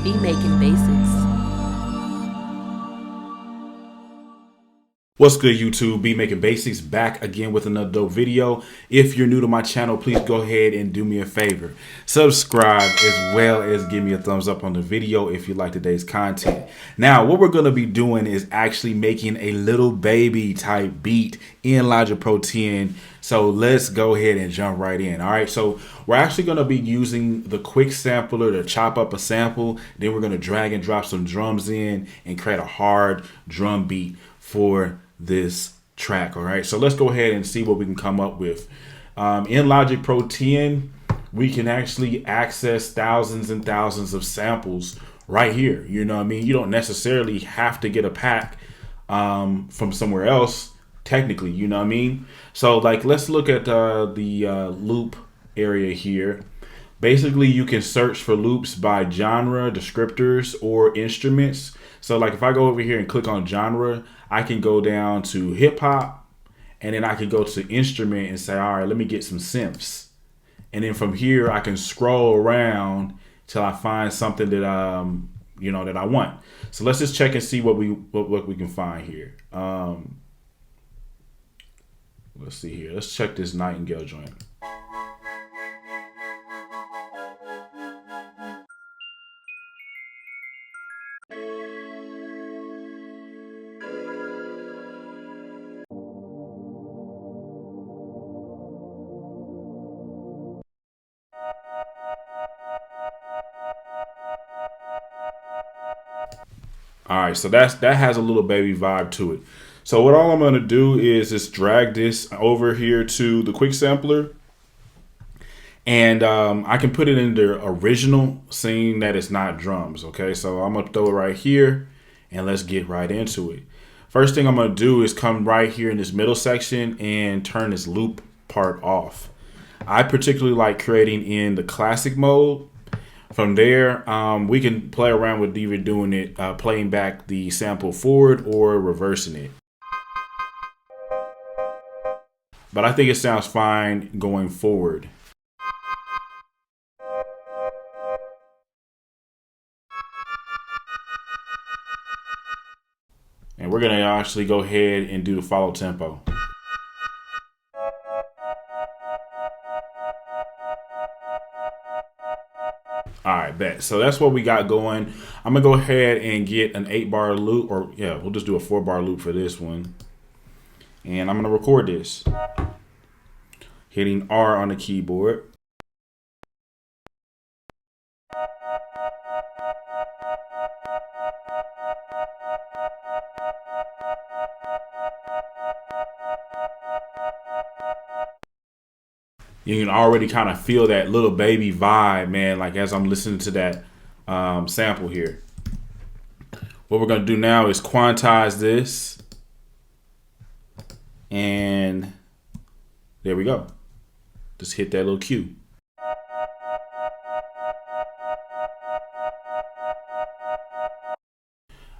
Be making basics. What's good, YouTube? Be Making Basics back again with another dope video. If you're new to my channel, please go ahead and do me a favor. Subscribe as well as give me a thumbs up on the video if you like today's content. Now, what we're going to be doing is actually making a little baby type beat in Logic Pro 10. So let's go ahead and jump right in. All right, so we're actually going to be using the quick sampler to chop up a sample. Then we're going to drag and drop some drums in and create a hard drum beat for this track. All right, so let's go ahead and see what we can come up with. In Logic Pro 10, we can actually access thousands and thousands of samples right here. You know what I mean? You don't necessarily have to get a pack from somewhere else, technically, you know what I mean? So like, let's look at the loop area here. Basically, you can search for loops by genre, descriptors, or instruments. So like if I go over here and click on genre, I can go down to hip hop, and then I can go to instrument and say, all right, let me get some synths. And then from here, I can scroll around till I find something that that I want. So let's just check and see what we can find here. Let's see here. Let's check this Nightingale joint. All right, so that has a little baby vibe to it. So what all I'm going to do is just drag this over here to the quick sampler, and I can put it in the original, seeing that it's not drums. Okay, so I'm gonna throw it right here, and let's get right into it. First thing I'm gonna do is come right here in this middle section and turn this loop part off. I particularly like creating in the classic mode. From there, we can play around with either doing it, playing back the sample forward or reversing it. But I think it sounds fine going forward. And we're gonna actually go ahead and do the follow tempo. All right, bet. So that's what we got going. I'm gonna go ahead and get an 8-bar loop, or yeah, we'll just do a 4-bar loop for this one. And I'm gonna record this. Hitting R on the keyboard. You can already kind of feel that little baby vibe, man, like as I'm listening to that sample here. What we're going to do now is quantize this. And there we go. Just hit that little cue.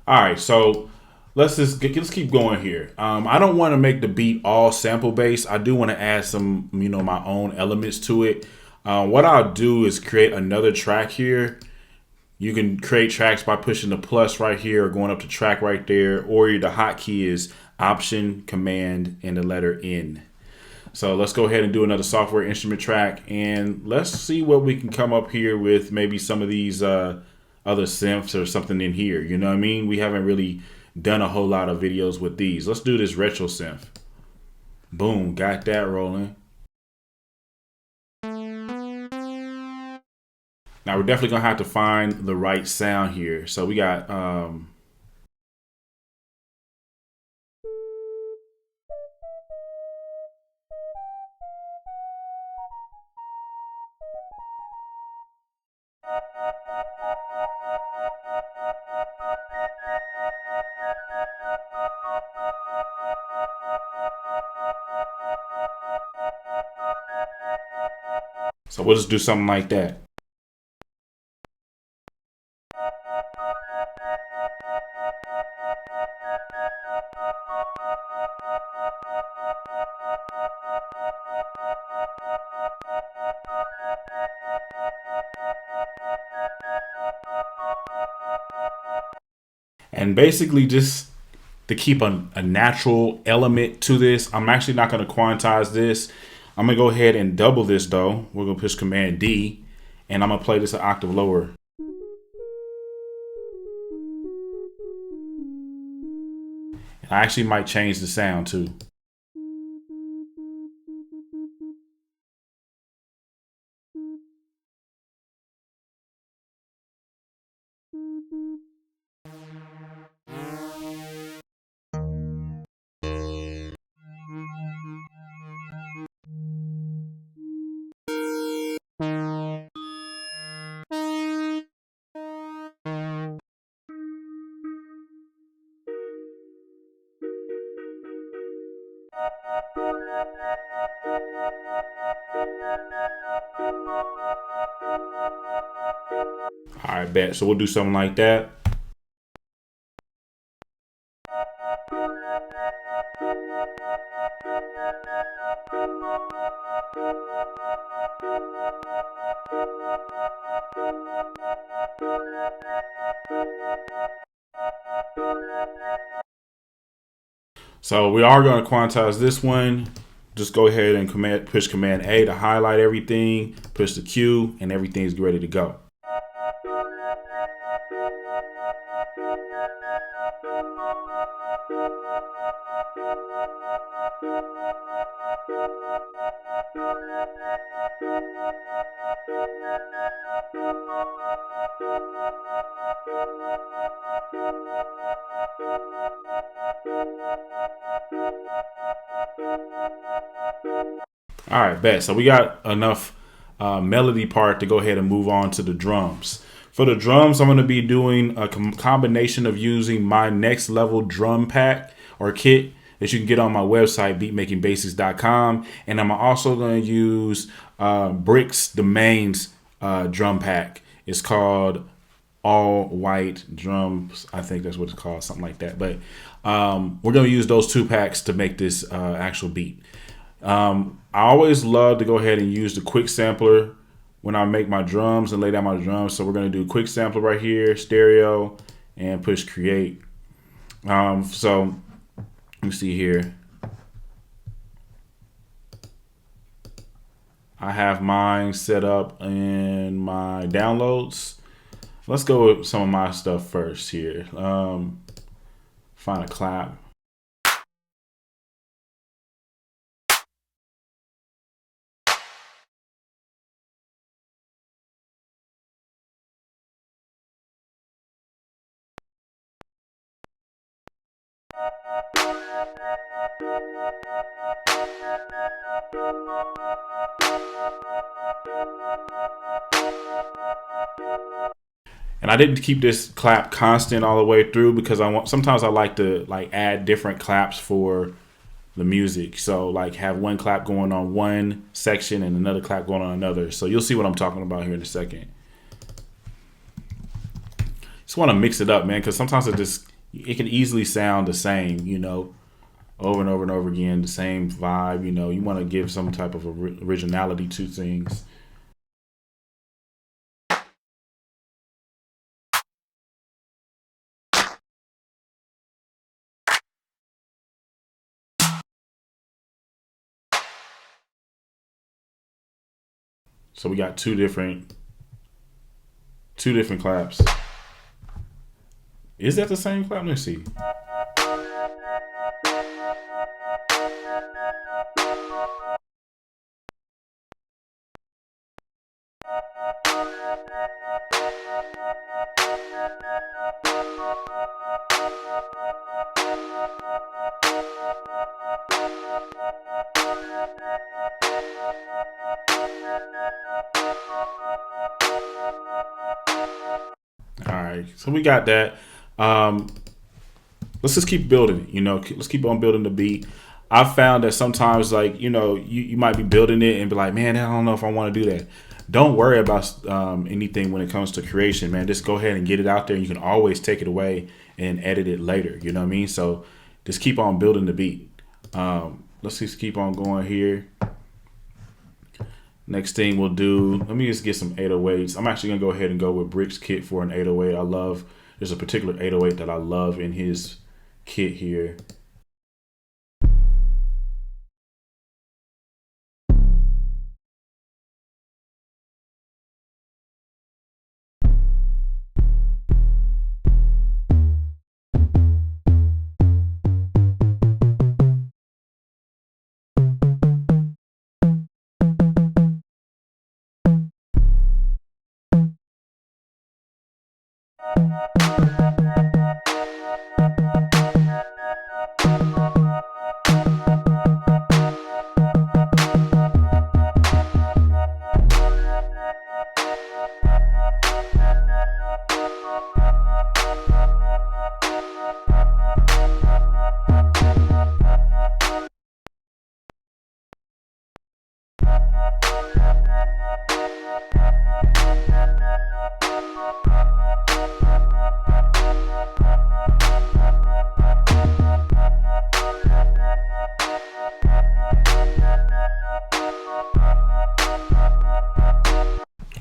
All right, so let's keep going here. I don't want to make the beat all sample based. I do want to add some, my own elements to it. What I'll do is create another track here. You can create tracks by pushing the plus right here or going up to track right there, or the hotkey is Option, Command, and the letter N. So let's go ahead and do another software instrument track, and let's see what we can come up here with. Maybe some of these other synths or something in here. You know what I mean? We haven't really done a whole lot of videos with these. Let's do this retro synth. Boom, got that rolling. Now we're definitely gonna have to find the right sound here. So we got so we'll just do something like that. And basically just to keep a natural element to this, I'm actually not going to quantize this. I'm going to go ahead and double this though. We're going to push Command D and I'm going to play this an octave lower. I actually might change the sound too. All right, bet. So we'll do something like that. So we are going to quantize this one. Just go ahead and push Command A to highlight everything, push the Q, and everything's ready to go. All right, bet. So we got enough melody part to go ahead and move on to the drums. For the drums, I'm going to be doing a combination of using my next level drum pack or kit that you can get on my website, beatmakingbasics.com. And I'm also going to use Brick's Domains drum pack. It's called All White Drums. I think that's what it's called, something like that. But we're going to use those two packs to make this actual beat. I always love to go ahead and use the quick sampler when I make my drums and lay down my drums. So we're going to do quick sampler right here, stereo, and push create. So let me see here. I have mine set up in my downloads. Let's go with some of my stuff first here. Find a clap. And I didn't keep this clap constant all the way through because sometimes I like to add different claps for the music. So have one clap going on one section and another clap going on another. So you'll see what I'm talking about here in a second. Just want to mix it up, man, because sometimes it can easily sound the same, over and over and over again, the same vibe. You want to give some type of originality to things. So we got two different claps. Is that the same clap? Let's see. All right, so we got that. Let's just keep building it. Let's keep on building the beat. I've found that sometimes, you might be building it and be like, man, I don't know if I want to do that. Don't worry about anything when it comes to creation, man. Just go ahead and get it out there. And you can always take it away and edit it later. You know what I mean? So just keep on building the beat. Let's just keep on going here. Next thing we'll do, let me just get some 808s. I'm actually going to go ahead and go with Brick's kit for an 808. I love There's a particular 808 that I love in his kit here.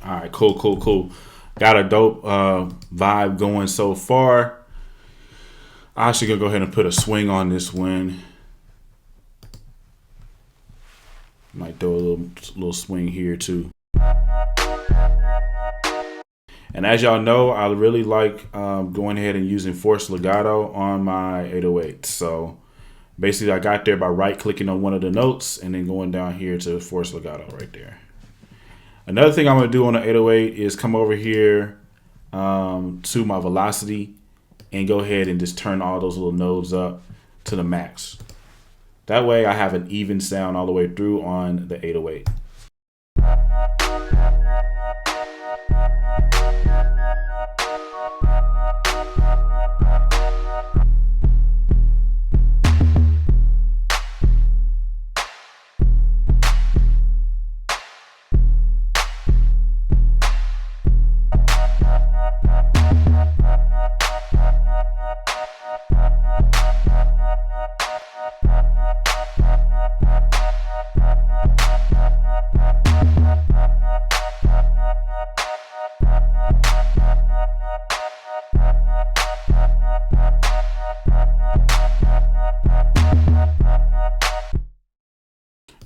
All right, cool. Got a dope vibe going so far. I actually gonna go ahead and put a swing on this one. Might throw a little swing here too. And as y'all know, I really like going ahead and using forced legato on my 808. So basically I got there by right clicking on one of the notes and then going down here to forced legato right there. Another thing I'm going to do on the 808 is come over here to my velocity and go ahead and just turn all those little nodes up to the max. That way I have an even sound all the way through on the 808.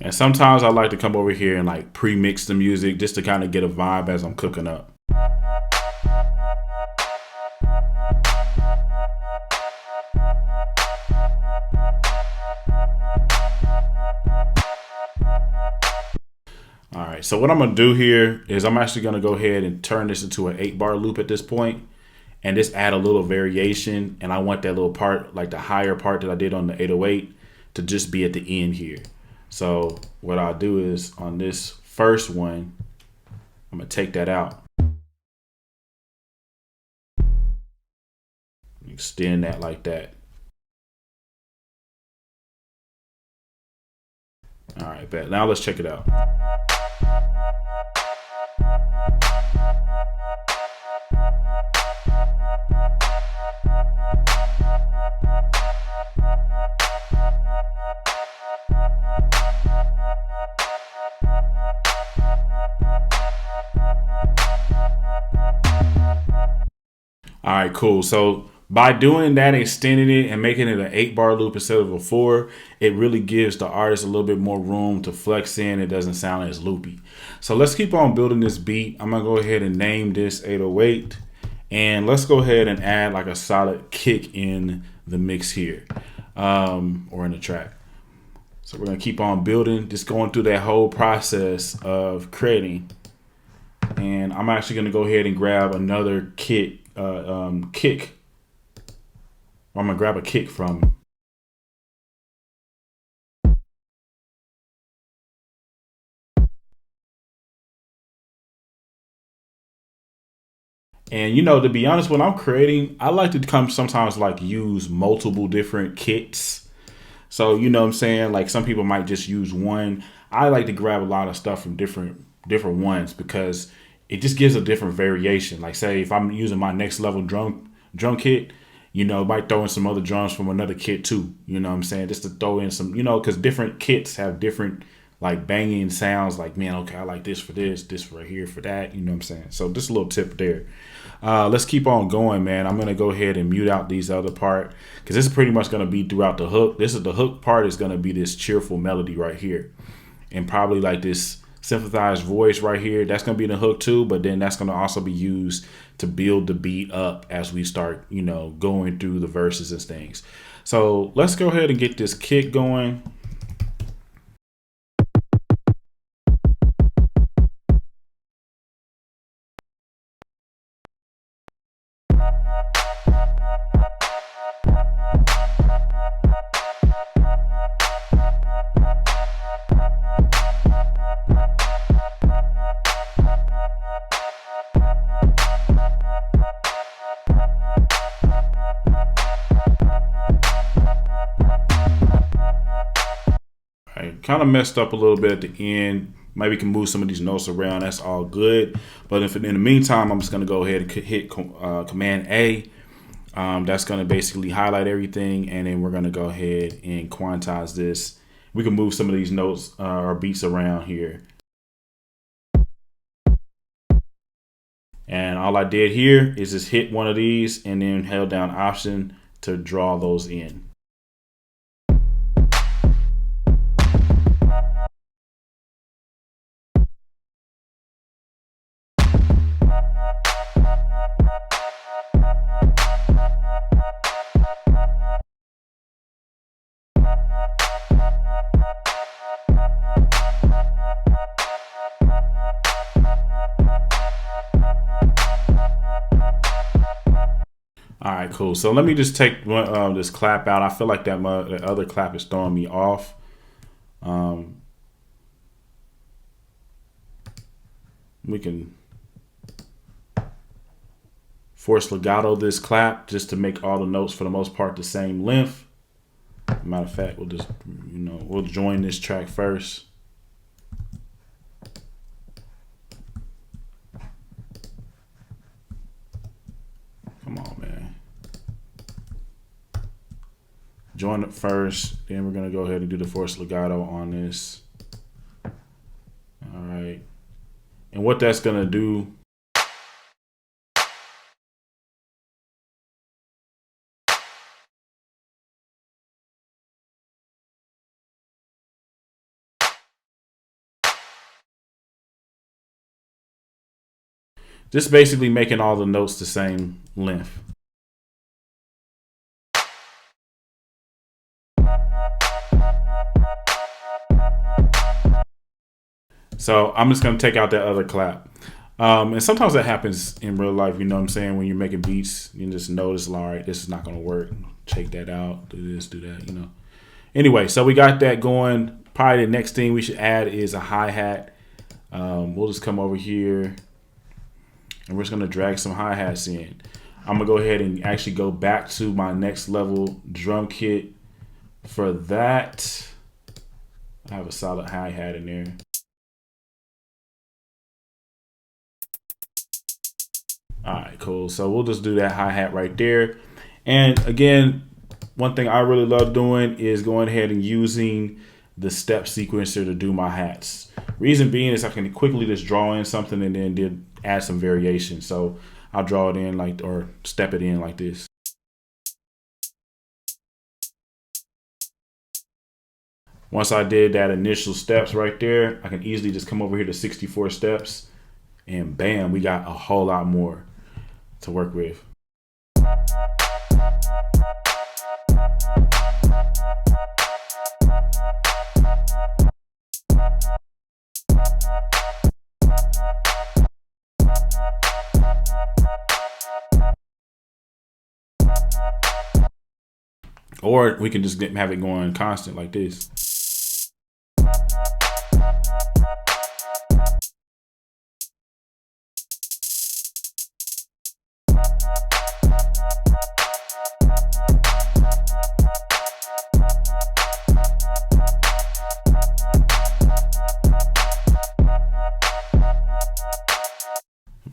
And sometimes I like to come over here and like pre-mix the music just to kind of get a vibe as I'm cooking up. All right, so what I'm gonna do here is I'm actually gonna go ahead and turn this into an 8-bar loop at this point and just add a little variation. And I want that little part, like the higher part that I did on the 808, to just be at the end here. So what I'll do is on this first one, I'm gonna take that out. Extend that like that. All right, bet. Now let's check it out. All right, cool. So by doing that, extending it and making it an 8-bar loop instead of a 4, it really gives the artist a little bit more room to flex in. It doesn't sound as loopy. So let's keep on building this beat. I'm gonna go ahead and name this 808, and let's go ahead and add like a solid kick in the mix here, or in the track. So we're gonna keep on building, just going through that whole process of creating. And I'm actually gonna go ahead and grab another kick. I'm gonna grab a kick from. And you know, to be honest, when I'm creating, I like to come sometimes like use multiple different kits. So you know what I'm saying? Like some people might just use one. I like to grab a lot of stuff from different ones because it just gives a different variation. Like say if I'm using my next level drum kit, you know, might throw in some other drums from another kit too. You know what I'm saying? Just to throw in some, you know, because different kits have different like banging sounds, like, man, okay, I like this for this right here for that. You know what I'm saying? So just a little tip there. Let's keep on going, man. I'm gonna go ahead and mute out these other part because this is pretty much gonna be throughout the hook. This is the hook part is gonna be this cheerful melody right here, and probably like this synthesized voice right here. That's gonna be the hook too, but then that's gonna also be used to build the beat up as we start, you know, going through the verses and things. So let's go ahead and get this kick going. Kind of messed up a little bit at the end. Maybe we can move some of these notes around. That's all good. But if in the meantime, I'm just going to go ahead and hit Command A. That's going to basically highlight everything. And then we're going to go ahead and quantize this. We can move some of these notes or beats around here. And all I did here is just hit one of these and then held down Option to draw those in. All right, cool. So let me just take this clap out. I feel like that other clap is throwing me off. We can force legato this clap just to make all the notes for the most part the same length. Matter of fact, we'll just, you know, we'll join this track first. Come on, man. Join it first, then we're gonna go ahead and do the force legato on this. All right. And what that's gonna do, just basically making all the notes the same length. So I'm just going to take out that other clap. And sometimes that happens in real life, you know what I'm saying? When you're making beats, you just notice, all right, this is not going to work. Take that out, do this, do that, you know. Anyway, so we got that going. Probably the next thing we should add is a hi-hat. We'll just come over here and we're just going to drag some hi-hats in. I'm going to go ahead and actually go back to my next level drum kit. For that, I have a solid hi-hat in there. All right, cool. So we'll just do that hi-hat right there. And again, one thing I really love doing is going ahead and using the step sequencer to do my hats. Reason being is I can quickly just draw in something and then add some variation. So I'll draw it in like, or step it in like this. Once I did that initial steps right there, I can easily just come over here to 64 steps and bam, we got a whole lot more to work with. Or we can just have it going constant like this.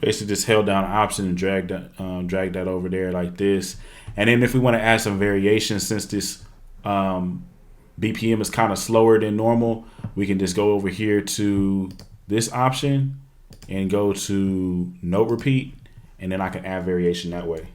Basically just held down Option and drag that over there like this. And then if we want to add some variation, since this BPM is kind of slower than normal, we can just go over here to this option and go to note repeat, and then I can add variation that way.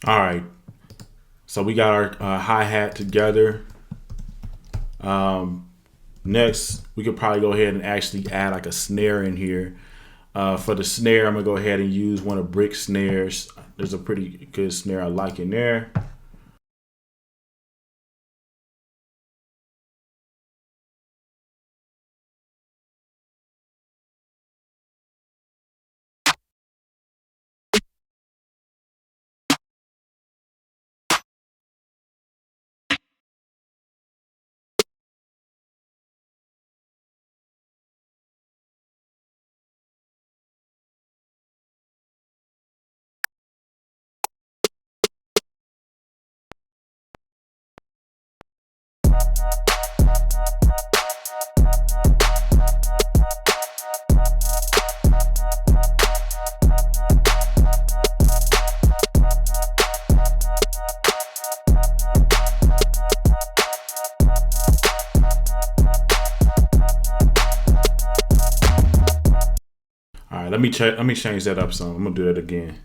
All right, so we got our hi-hat together. Next, we could probably go ahead and actually add like a snare in here. For the snare, I'm gonna go ahead and use one of Brick snares. There's a pretty good snare I like in there. All right, let me change that up some. I'm gonna do that again.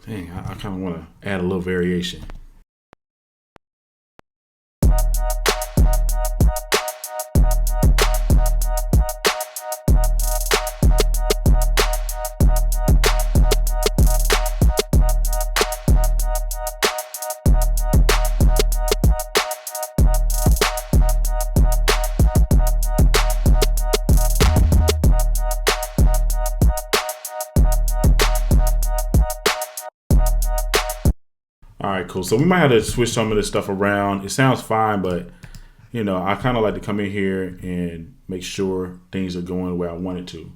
Dang, I kind of want to add a little variation. All right, cool. So we might have to switch some of this stuff around. It sounds fine, but you know, I kind of like to come in here and make sure things are going the way I want it to.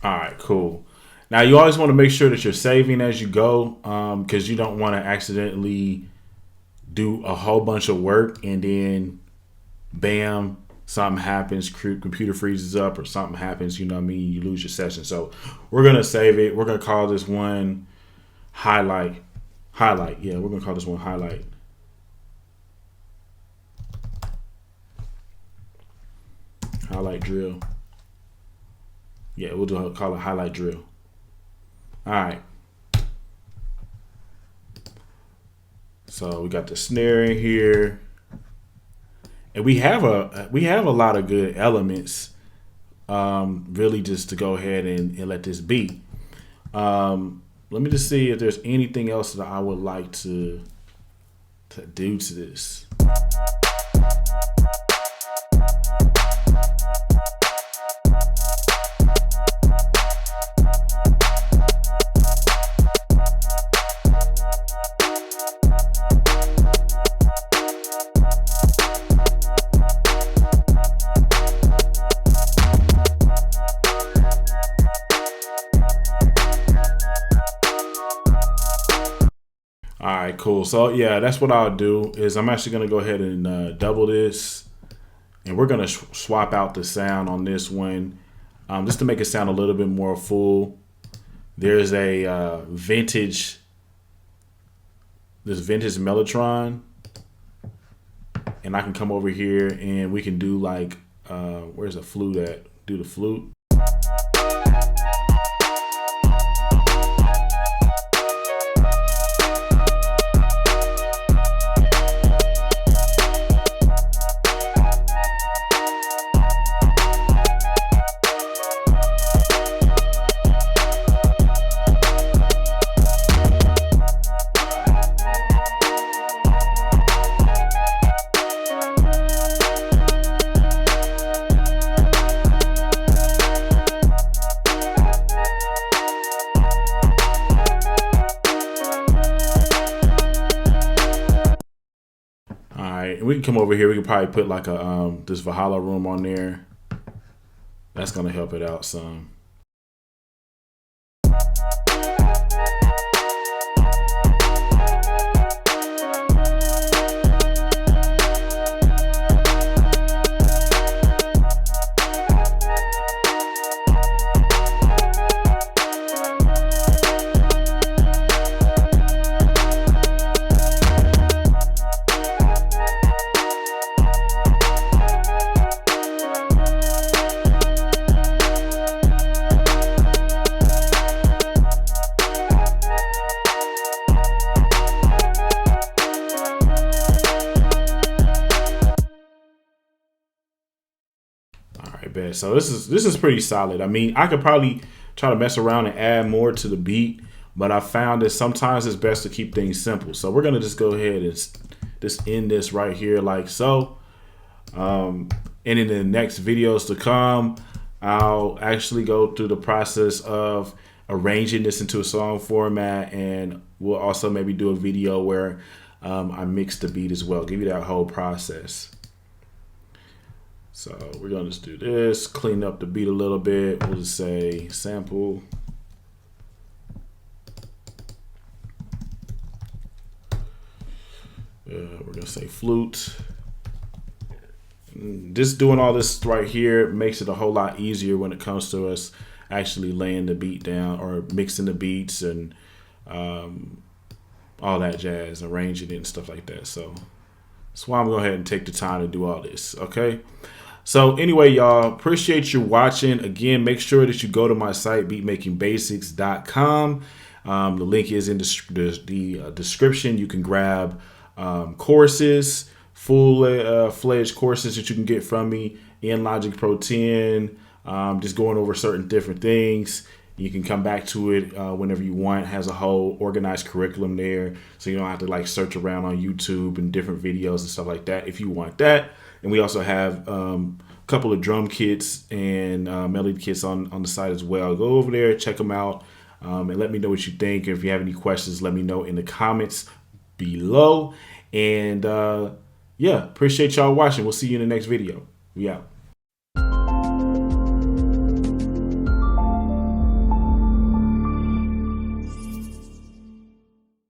All right, cool. Now you always want to make sure that you're saving as you go, because you don't want to accidentally do a whole bunch of work and then bam, something happens, computer freezes up or something happens, you know what I mean? You lose your session. So we're going to save it. We're going to call this one highlight. Yeah, we're going to call this one highlight. Highlight drill. Yeah, we'll call it highlight drill. All right. So we got the snare in here. And we have a lot of good elements, really, just to go ahead and let this beat. Let me just see if there's anything else that I would like to do to this. All right, cool. So yeah, that's what I'll do is I'm actually going to go ahead and double this, and we're going to swap out the sound on this one, just to make it sound a little bit more full. There's a vintage Mellotron, and I can come over here and we can do like, where's the flute at? Do the flute. And we can come over here. We can probably put like a this Valhalla room on there. That's gonna help it out some. Bet. So this is pretty solid. I mean, I could probably try to mess around and add more to the beat, but I found that sometimes it's best to keep things simple. So we're gonna just go ahead and just end this right here like so. And in the next videos to come, I'll actually go through the process of arranging this into a song format, and we'll also maybe do a video where I mix the beat as well, give you that whole process. So we're gonna just do this, clean up the beat a little bit. We'll just say sample. We're gonna say flute. Just doing all this right here makes it a whole lot easier when it comes to us actually laying the beat down or mixing the beats and all that jazz, arranging it and stuff like that. So that's why I'm going to go ahead and take the time to do all this. Okay. So anyway, y'all, appreciate you watching. Again, make sure that you go to my site, beatmakingbasics.com. The link is in the description. You can grab courses, full-fledged courses that you can get from me in Logic Pro 10, just going over certain different things. You can come back to it whenever you want. It has a whole organized curriculum there, so you don't have to like search around on YouTube and different videos and stuff like that if you want that. And we also have a couple of drum kits and melody kits on the site as well. Go over there, check them out, and let me know what you think. If you have any questions, let me know in the comments below. And yeah, appreciate y'all watching. We'll see you in the next video. We out.